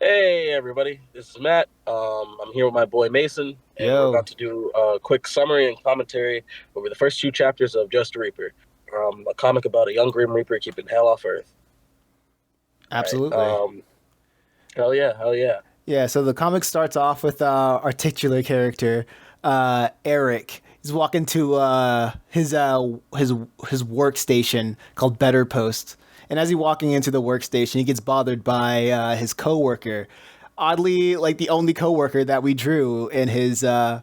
Hey everybody, this is Matt. I'm here with my boy Mason, and we're Yo, about to do a quick summary and commentary over the first two chapters of Just a Reaper, a comic about a young Grim Reaper keeping hell off Earth. All right. absolutely. Hell yeah, hell yeah. Yeah, so the comic starts off with our titular character, Eric. He's walking to his workstation called Better Post. And as he's walking into the workstation, he gets bothered by his coworker. Oddly, like the only coworker that we drew in his in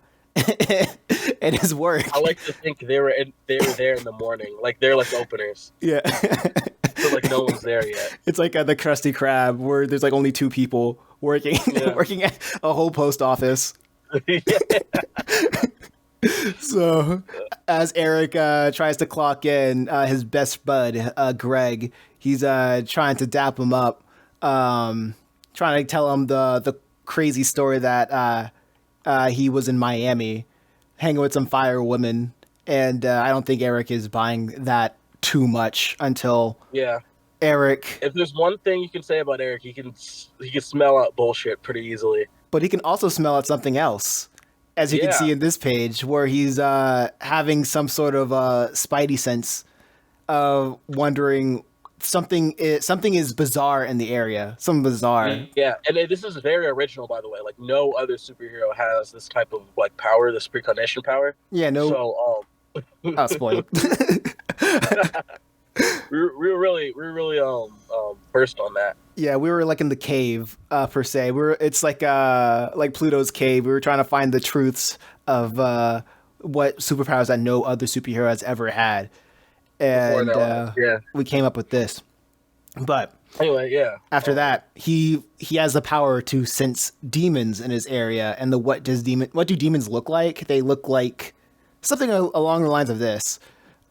his work. I like to think they were there in the morning, like they're like openers, Yeah. so like no one's there yet. It's like the Krusty Krab where there's like only two people working Yeah, working at a whole post office. yeah, So as Eric tries to clock in, his best bud Greg, he's trying to dap him up, trying to tell him the crazy story that he was in Miami hanging with some fire women, and I don't think Eric is buying that too much until yeah. Eric. If there's one thing you can say about Eric, he can smell out bullshit pretty easily. But he can also smell at something else, as you can Yeah, see in this page, where he's having some sort of spidey sense of wondering something is bizarre in the area. Something bizarre. yeah, and this is very original, by the way. Like no other superhero has this type of like power, this precognition power. Yeah, no. So, Oh, spoiled. we were really first on that. Yeah, we were like in the cave per se. It's like Pluto's cave. We were trying to find the truths of what superpowers that no other superhero has ever had, Before and their lives. Yeah. we came up with this. But Anyway, yeah. after that, he has the power to sense demons in his area. And the what do demons look like? They look like something along the lines of this.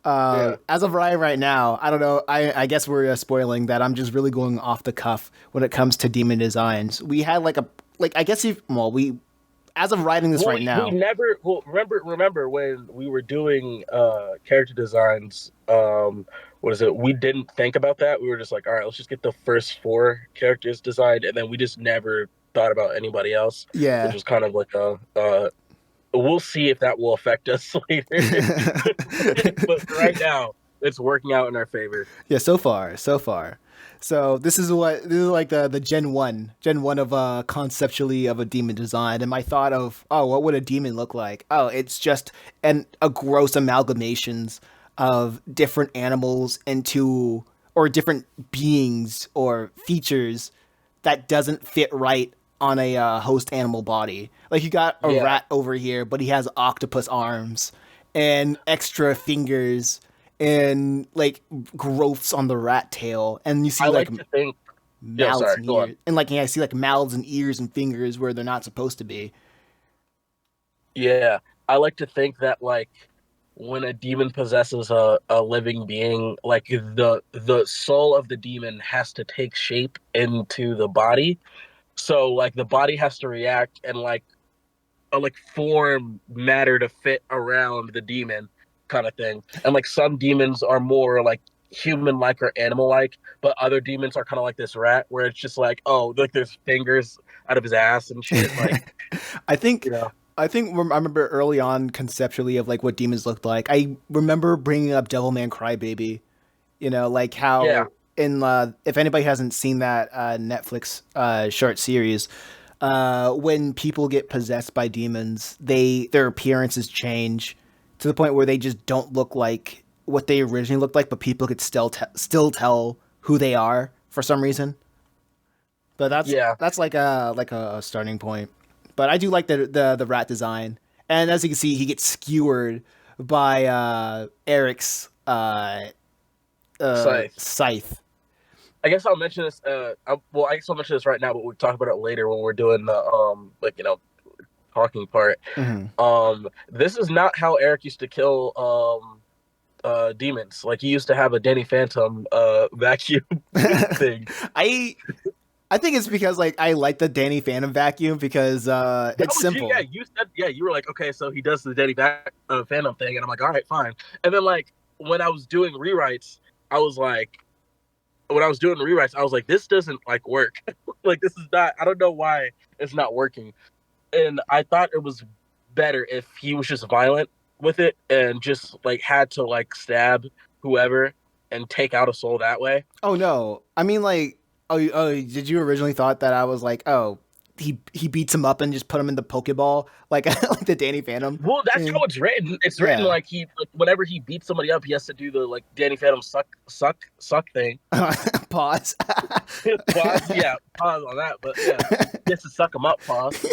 Yeah. As of right now, I don't know. I guess we're spoiling that. I'm just really going off the cuff when it comes to demon designs. We had like I guess we as of writing this Well, right we now. never well remember when we were doing character designs. What is it? We didn't think about that. We were just like, all right, let's just get the first four characters designed, and then we just never thought about anybody else, which Yeah. was kind of like a we'll see if that will affect us later. But for right now, it's working out in our favor. Yeah, so far. So this is like the Gen 1 of conceptually of a demon design. And my thought of, oh, what would a demon look like? Oh, it's just a gross amalgamations of different animals into or different beings or features that doesn't fit right on a host animal body. Like you got a Yeah, rat over here, but he has octopus arms and extra fingers and like growths on the rat tail, and you see I like like to think. Yo, mouths sorry, and go on. ears, and like yeah, I see like mouths and ears and fingers where they're not supposed to be. Yeah, I like to think that like when a demon possesses a living being, like the soul of the demon has to take shape into the body. So like the body has to react and like form matter to fit around the demon kind of thing. And like some demons are more like human like or animal like, but other demons are kind of like this rat where it's just like, oh, like there's fingers out of his ass and shit. Like, I think you know, I remember early on conceptually of like what demons looked like. I remember bringing up Devilman Crybaby. You know, like yeah, how in if anybody hasn't seen that Netflix short series, when people get possessed by demons, their appearances change to the point where they just don't look like what they originally looked like, but people could still tell who they are for some reason. But yeah. that's like a starting point. But I do like the rat design, and as you can see, he gets skewered by Eric's Scythe. scythe. I guess I'll mention this. Well, I guess I'll mention this right now, but we'll talk about it later when we're doing the like talking part. Hmm. This is not how Eric used to kill demons. Like he used to have a Danny Phantom vacuum thing. I I think it's because like I like the Danny Phantom vacuum because That it's was you. Yeah, simple. you said yeah. You were like, okay, so he does the Phantom thing, and I'm like, all right, fine. And then like when I was doing rewrites, I was like, when I was doing the rewrites, I was like, this doesn't like work. Like this is not. I don't know why it's not working. And I thought it was better if he was just violent with it and just like had to like stab whoever and take out a soul that way. Oh no, I mean like, oh, did you originally thought that I was like, oh, he beats him up and just put him in the Pokeball like like the Danny Phantom Well, that's how thing? it's written. It's written Yeah. like he like whenever he beats somebody up, he has to do the like Danny Phantom suck thing. Pause. Pause. Yeah, pause on that. But yeah, he has to suck him up. Pause.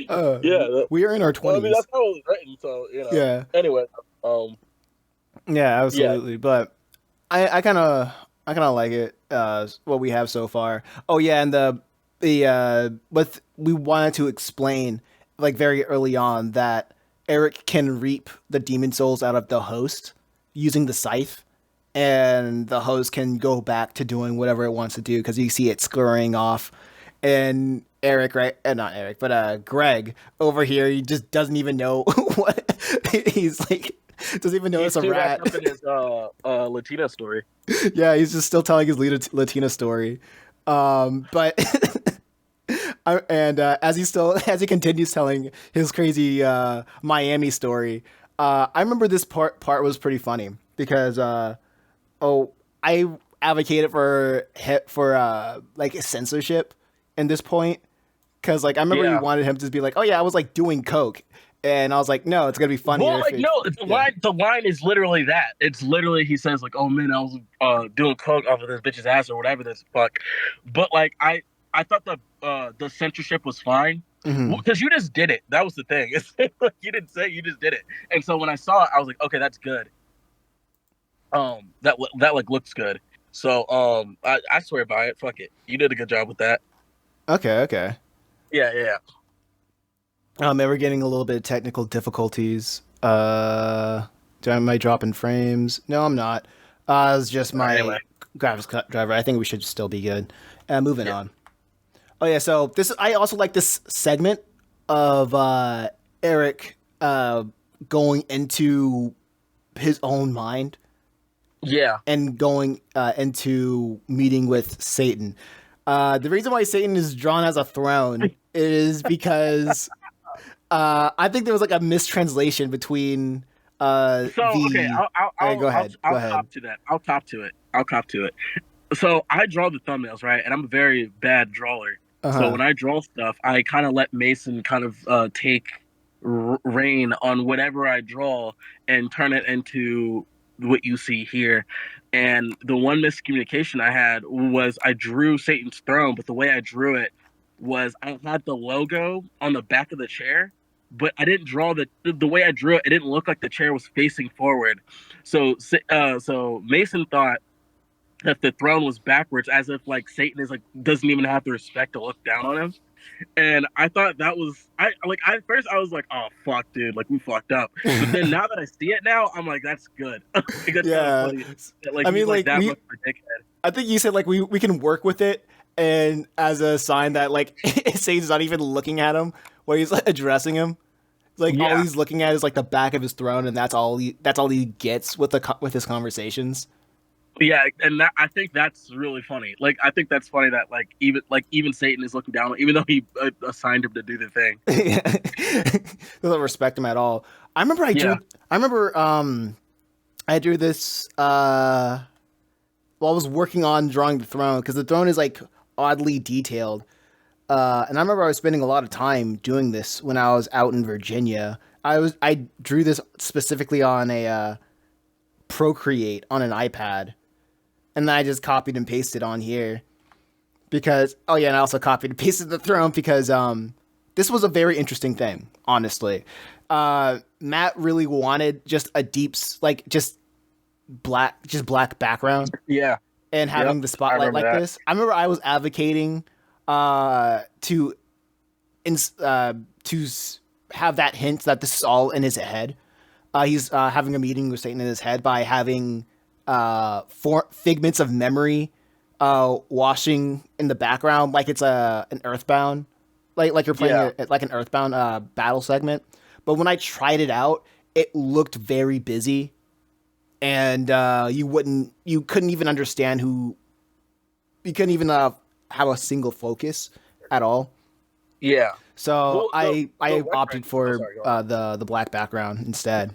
uh, Yeah, we are in our well, I mean, twenties. that's how it was written. So Yeah. Anyway, um, Yeah, yeah, absolutely. But I kind of like it. What we have so far. Oh yeah, and but we wanted to explain like very early on that Eric can reap the demon souls out of the host using the scythe, and the host can go back to doing whatever it wants to do because you see it scurrying off, and Eric, right? Not Eric, but Greg over here, he just doesn't even know what he's like. Doesn't even know he's it's a too wrapped rat. up in his Latina story. Yeah, he's just still telling his Latina story. But and as he continues telling his crazy Miami story, I remember this part was pretty funny because oh, I advocated for like censorship in this point because like I remember you Yeah. wanted him to be like, oh yeah, I was like doing coke, and I was like, no, it's gonna be funnier Well, if like it's no, the yeah. line is literally that. It's literally he says like, "Oh man, I was doing coke off of this bitch's ass or whatever this fuck." But like I thought the censorship was fine Hmm. because you just did it. That was the thing. It's like you didn't say, you just did it. And so when I saw it, I was like, "Okay, that's good." That like looks good. So I swear by it. Fuck it. You did a good job with that. Okay, okay. Yeah, yeah. And we're getting a little bit of technical difficulties. Am I dropping frames? No, I'm not. It's just Anyway, my graphics driver. I think we should still be good. Moving yeah, on. Oh yeah, so this I also like this segment of Eric going into his own mind yeah. and going into meeting with Satan. The reason why Satan is drawn as a throne is because I think there was like a mistranslation between So okay, the. Go ahead. Go I'll ahead. cop to that. I'll cop to it. I'll cop to it. So I draw the thumbnails, right? And I'm a very bad drawer. Uh So huh. when I draw stuff, I kind of let Mason kind of take reign on whatever I draw and turn it into what you see here. And the one miscommunication I had was I drew Satan's throne, but the way I drew it was I had the logo on the back of the chair, but I didn't draw the way I drew it. It didn't look like the chair was facing forward. So Mason thought that the throne was backwards, as if like Satan is like doesn't even have the respect to look down on him. And I thought that was I like at first I was like, oh fuck, dude, like we fucked up. But then now that I see it now, I'm like, that's good. Like that's kind of Yeah. funny that like I he's mean, like like that we. much of a dickhead. I think you said like we can work with it, and as a sign that like Satan's not even looking at him, where he's like addressing him. Like all Yeah, he's looking at is like the back of his throne, and that's all he gets with with his conversations. yeah, and that I think that's really funny. Like I think that's funny that even Satan is looking down, even though he assigned him to do the thing. Doesn't respect him at all. I remember I Yeah, drew. I remember I drew this while I was working on drawing the throne because the throne is like oddly detailed. And I remember I was spending a lot of time doing this when I was out in Virginia. I drew this specifically on a Procreate on an iPad, and then I just copied and pasted on here because oh yeah, and I also copied and pasted the throne because this was a very interesting thing, honestly. Matt really wanted just a like just black background yeah, and yep. having the I spotlight remember like that. this. I remember I was advocating to to have that hint that this is all in his head. He's having a meeting with Satan in his head by having figments of memory washing in the background, like it's an Earthbound, like you're playing Yeah, like an Earthbound battle segment. But when I tried it out, it looked very busy and you couldn't even understand who, you couldn't even have a single focus at all. Yeah. So Well, the I opted reference. Oh, for sorry. Go ahead. the black background instead.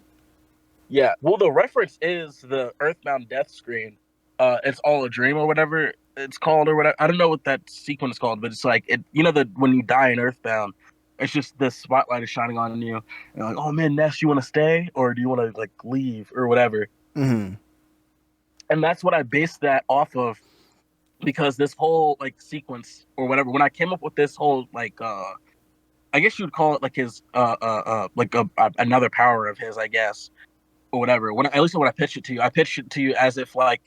Yeah. Well, the reference is the Earthbound Death screen. It's all a dream or whatever it's called or whatever. I don't know what that sequence is called, but it's like it. You know that when you die in Earthbound, it's just the spotlight is shining on you. And you're like, oh man, Ness, you want to stay or do you want to like leave or whatever? Hmm. And that's what I based that off of because this whole like sequence or whatever. When I came up with this whole like I guess you would call it like his like another power of his, I guess, or whatever. When at least when I pitched it to you, I pitched it to you as if like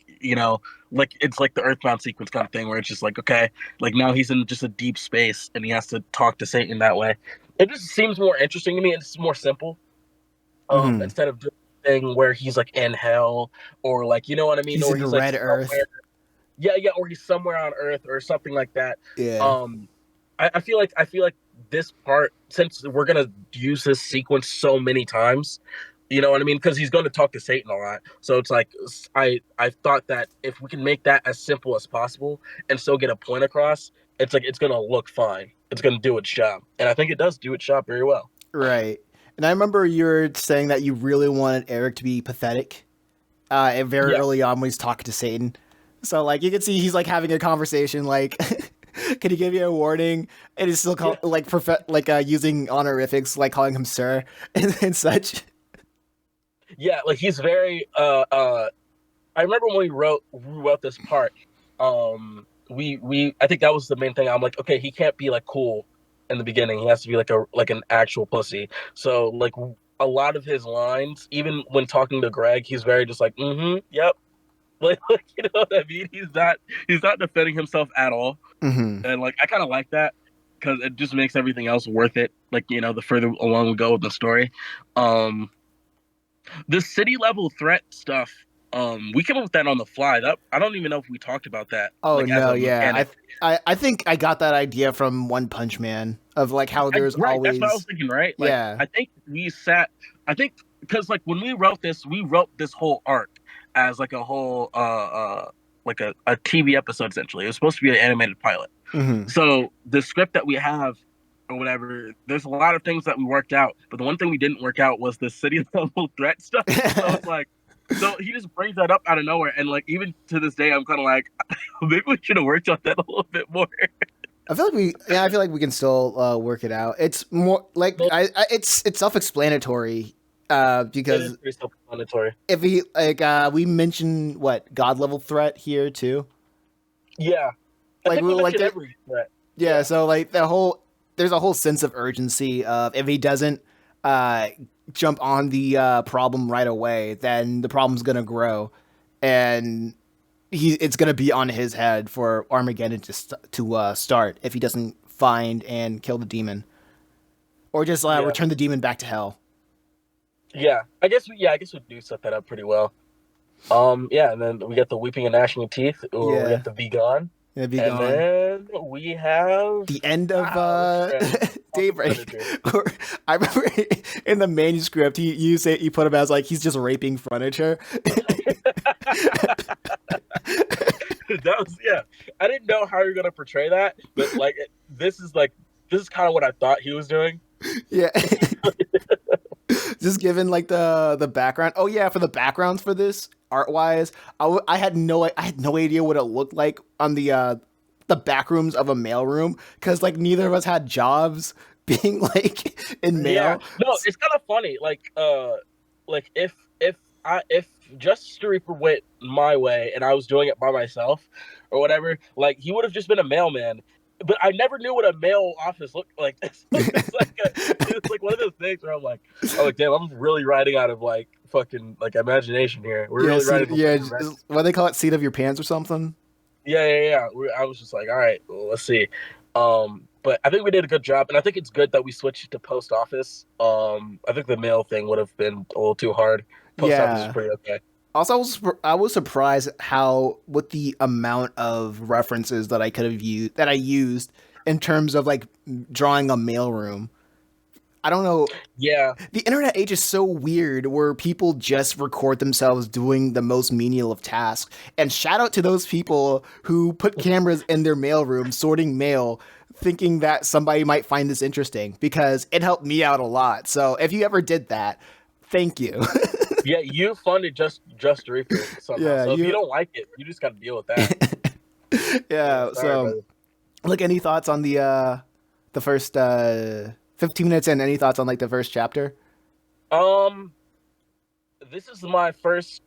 like it's like the Earthbound sequence kind of thing, where it's just like okay, like now he's in just a deep space and he has to talk to Satan that way. It just seems more interesting to me. It's more simple. Hmm. Instead of doing a thing where he's like in hell or like you know what I mean, He's or in he's like red somewhere, earth. yeah, or he's somewhere on Earth or something like that. Yeah. Um, I feel like this part, since we're gonna use this sequence so many times, you know what I mean? Because he's going to talk to Satan a lot. So it's like I thought that if we can make that as simple as possible and still get a point across, it's like it's gonna look fine. It's gonna do its job, and I think it does do its job very well. Right. And I remember you were saying that you really wanted Eric to be pathetic. And very Yeah, early on when he's talking to Satan. So like you can see he's like having a conversation like can he give you a warning? And he's still yeah, like using honorifics like calling him sir and such. yeah. Like he's very I remember when we wrote this part, we I think that was the main thing. I'm like, okay, he can't be like cool in the beginning. He has to be like a like an actual pussy. So like a lot of his lines, even when talking to Greg, he's very just like, yep. Like you know what I mean? He's not defending himself at all. Hmm. And like I kind of like that because it just makes everything else worth it. Like you know, the further along we go with the story, um, the city level threat stuff, we came up with that on the fly. That I don't even know if we talked about that Oh like as no, a yeah. mechanic. I think I got that idea from One Punch Man of like how there's Right, that's what I was always thinking. Right, like yeah. I think we sat. I think because like when we wrote this whole arc as like a whole like a TV episode essentially. It was supposed to be an animated pilot. Hmm. So the script that we have or whatever, there's a lot of things that we worked out, but the one thing we didn't work out was the city level threat stuff. So it's like, so he just brings that up out of nowhere, and like even to this day, I'm kind of like, maybe we should have worked on that a little bit more. I feel like we can still work it out. It's more like Well, it's self-explanatory it is because pretty self-explanatory. if we like we mentioned what god level threat here too. Yeah, I Like think we we like mentioned there, every threat. yeah. Yeah, So like there's a whole sense of urgency of if he doesn't uh jump on the problem right away, then the problem's gonna grow, and it's gonna be on his head for Armageddon to start if he doesn't find and kill the demon or just yeah, return the demon back to hell. yeah. I guess we do set that up pretty well. Yeah, and then we got the weeping and gnashing of teeth, or we Yeah, got the be gone. it'd be And gone. then we have The end of what's his name? Awesome Daybreak. Predator. I remember in the manuscript you put him as like he's just raping furniture. That was yeah. I didn't know how you're gonna portray that, but this is kind of what I thought he was doing. Yeah. Just given like the background. Oh yeah, for the backgrounds for this art wise, I I had no idea what it looked like on the back rooms of a mailroom because like neither of us had jobs being like in Yeah, mail. no, it's kind of funny. Like if Justice the Reaper went my way and I was doing it by myself or whatever, like he would have just been a mailman. But I never knew what a mail office looked like. It's like one of those things where I'm like, oh damn, I'm really writing out of like fucking like imagination here. We're Yeah, really see, writing from yeah, imagination. what they call it, seat of your pants or something. Yeah. I was just like, all right, well, let's see. But I think we did a good job, and I think it's good that we switched to post office. I think the mail thing would have been a little too hard. Post office is Yeah. pretty okay. Also, I was surprised how with the amount of references that I used in terms of like drawing a mailroom. I don't know. Yeah, The internet age is so weird where people just record themselves doing the most menial of tasks. And shout out to those people who put cameras in their mailroom sorting mail thinking that somebody might find this interesting because it helped me out a lot. So if you ever did that, thank you. yeah, you funded just Reefer somehow. Yeah, So if you you don't like it, you just got to deal with that. Yeah, yeah, sorry, so brother. like any thoughts on the first 15 minutes in, any thoughts on like the first chapter? Um, this is my first.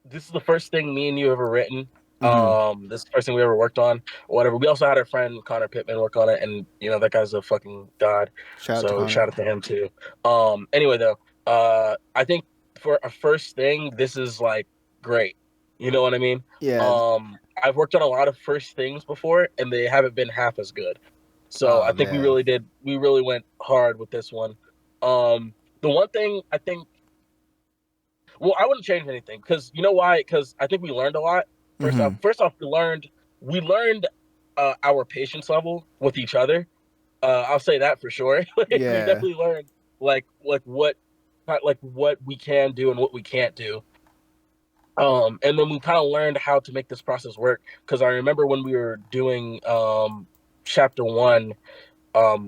This is the first thing me and you ever written. Mhm. This is the first thing we ever worked on, or whatever. We also had our friend Connor Pittman work on it, and you know that guy's a fucking god. Shout out to So Connor. shout out to him too. Anyway though, I think for a first thing, this is like great. You know what I mean? Yeah. I've worked on a lot of first things before, and they haven't been half as good. So Oh I think we man. really did. We really went hard with this one. The one thing I think, well, I wouldn't change anything because you know why? Because I think we learned a lot. Mhm. First off, we learned our patience level with each other. I'll say that for sure. We Yeah. definitely learned like what we can do and what we can't do. And then we kind of learned how to make this process work. Because I remember when we were doing chapter one,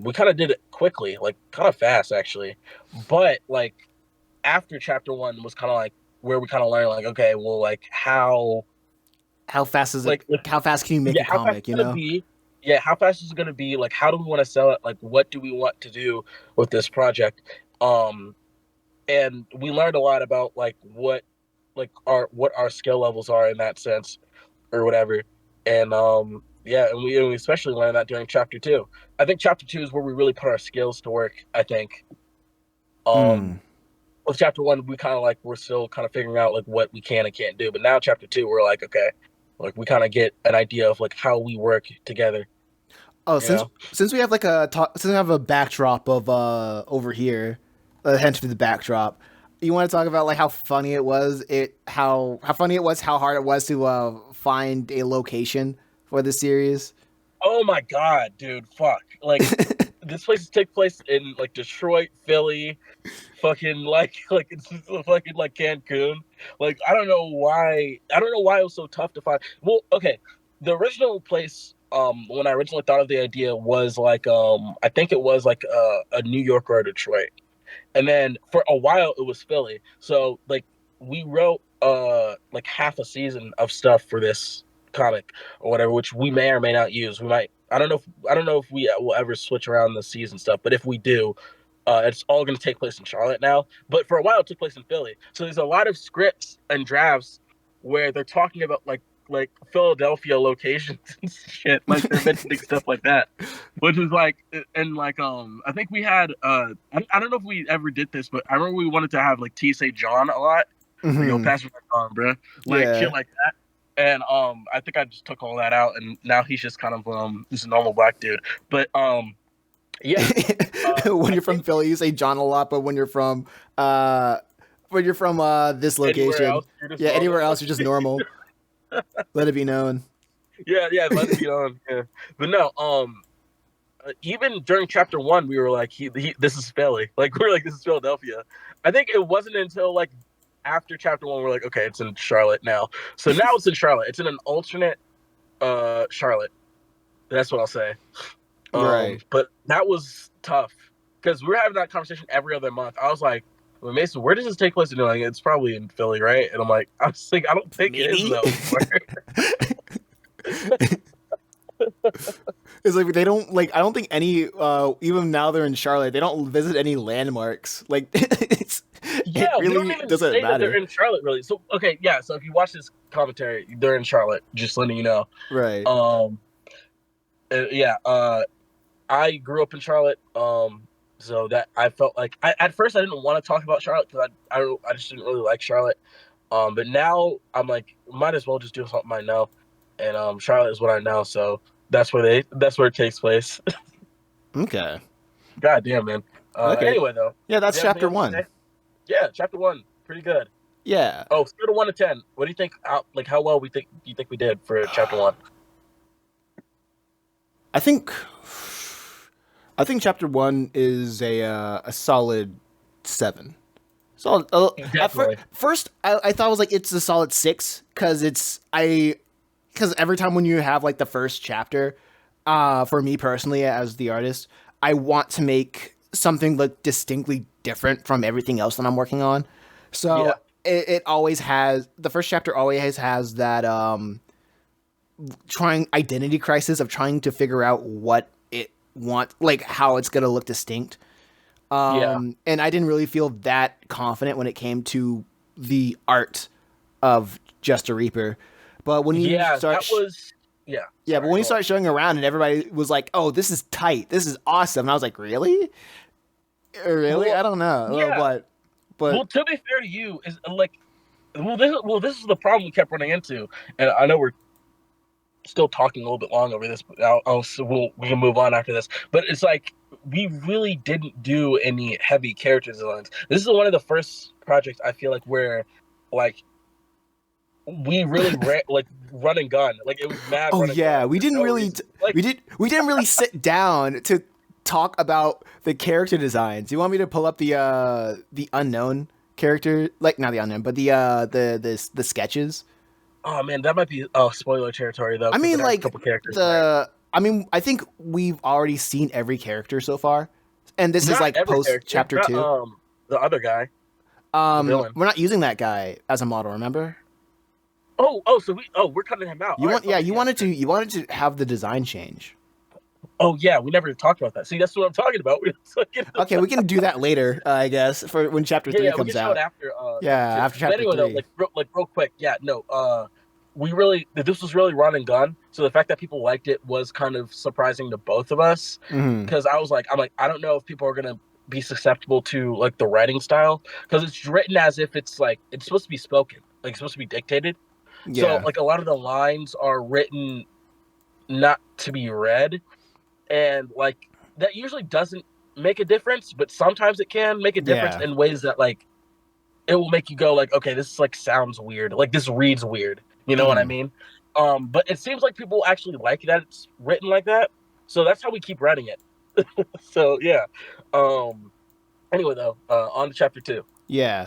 we kind of did it quickly, like kind of fast actually. But like after chapter one was kind of like where we kind of learned like okay, well, like how How fast is it? like How fast can you make yeah, a how fast comic? it's You gonna know? be. Yeah, how fast is it gonna be? Like, how do we want to sell it? Like, what do we want to do with this project? Um, and we learned a lot about what our skill levels are in that sense or whatever. And yeah, and we especially learned that during chapter two. I think chapter two is where we really put our skills to work. I think. Hmm. Um, with chapter one, we kind of like we're still kind of figuring out like what we can and can't do. But now chapter two, we're like okay, like we kind of get an idea of like how we work together. Oh, You know. since we have like since we have a backdrop of over here, hence for the backdrop. You want to talk about like how funny it was? How funny it was? How hard it was to find a location for the series? Oh my god, dude, fuck! Like this place takes place in like Detroit, Philly, fucking like it's just fucking like Cancun. Like I don't know why. I don't know why it was so tough to find. Well, okay, the original place. When I originally thought of the idea was like I think it was like a New York or a Detroit. And then for a while it was Philly. So like we wrote like half a season of stuff for this comic or whatever, which we may or may not use. We might. I don't know if we will ever switch around the season stuff, but if we do, it's all going to take place in Charlotte now. But for a while, it took place in Philly. So there's a lot of scripts and drafts where they're talking about like Philadelphia locations and shit. Like they're mentioning stuff like that, which is like and like I think we had I don't know if we ever did this, but I remember we wanted to have like T say John a lot. Like yo, Hmm. pass me that John, bro. Like shit Yeah. like that. And I think I just took all that out, and now he's just kind of just a normal black dude. But yeah, When I you're from think Philly, you say John a lot, but uh this anywhere location, else you're just yeah, normal. anywhere else you're just normal. Let it be known. Yeah, yeah, let it be on. Yeah, but no, even during chapter one, we were like, this is Philly. Like we're like, this is Philadelphia. I think it wasn't until like after chapter one, we're like, okay, it's in Charlotte now. So now it's in Charlotte. It's in an alternate Charlotte. That's what I'll say. Right. But that was tough because we were having that conversation every other month. I was like, well, Mason, where does this take place? And like, it's probably in Philly, right? And I'm like, I was like, I don't think it is Maybe. though anymore. It's like they don't like. I don't think any. Even now they're in Charlotte. They don't visit any landmarks. Like it Yeah, we don't really even doesn't say that they're matter. in Charlotte, really. So okay, yeah. So if you watch this commentary, they're in Charlotte. Just letting you know. Right. Um, yeah. I grew up in Charlotte. So that I felt like at first I didn't want to talk about Charlotte because I just didn't really like Charlotte. But now I'm like, might as well just do something I know, and Charlotte is what I know. So that's where it takes place. Okay. God damn, man. Okay. Anyway though, Yeah, do that's you have anything chapter else to one. say? Yeah, chapter one, pretty good. Yeah. Oh, scale of 1 to 10. What do you think? Like how well we think you think we did for chapter one? I think I think chapter one is a solid 7. So Definitely. first, I thought it was like it's a solid 6 because because every time when you have like the first chapter, for me personally as the artist, I want to make something look distinctly different from everything else that I'm working on. So Yeah. it always has the first chapter always has that trying identity crisis of trying to figure out what it want like how it's gonna look distinct. Yeah. And I didn't really feel that confident when it came to the art of Just a Reaper. But when you Yeah. start, That was. Yeah. yeah, but Sorry. when you Go on. start showing around and everybody was like, "Oh, this is tight, this is awesome," and I was like, "Really, really? Well, I don't know, yeah. but Well, to be fair to you, is like, this is the problem we kept running into, and I know we're still talking a little bit long over this, but we can move on after this. But it's like we really didn't do any heavy character designs. This is one of the first projects I feel like where like we really like run and gun. Like it was mad oh run and gun yeah, for no reason. Like we didn't really sit down to talk about the character designs. You want me to pull up the unknown character, like not the unknown, but the sketches? oh man, that might be spoiler territory though I because it mean, has a like couple characters in there. I think we've already seen every character so far, and this is Not like every post character. chapter Not 2. the other guy, the villain. We're not using that guy as a model. Remember? So we're cutting him out. All right, okay, yeah, sure. You wanted to have the design change. Oh yeah, we never talked about that. See, that's what I'm talking about. We Okay, we can do that later, I guess, for when chapter yeah, 3 yeah, we can comes show it out. after chapter Yeah, two. after But chapter anyway, though, 3. like real quick, yeah, no, we really this was really run and gun. So the fact that people liked it was kind of surprising to both of us Hmm. because I'm like, I don't know if people are gonna be susceptible to like the writing style because it's written as if it's like it's supposed to be spoken, like it's supposed to be dictated. So Yeah. like a lot of the lines are written not to be read, and like that usually doesn't make a difference, but sometimes it can make a difference Yeah. in ways that like it will make you go like, okay, this like sounds weird, like this reads weird, you know what I Hmm. mean? But it seems like people actually like that it's written like that, so that's how we keep writing it. So yeah. um Anyway though, on to chapter 2. Yeah.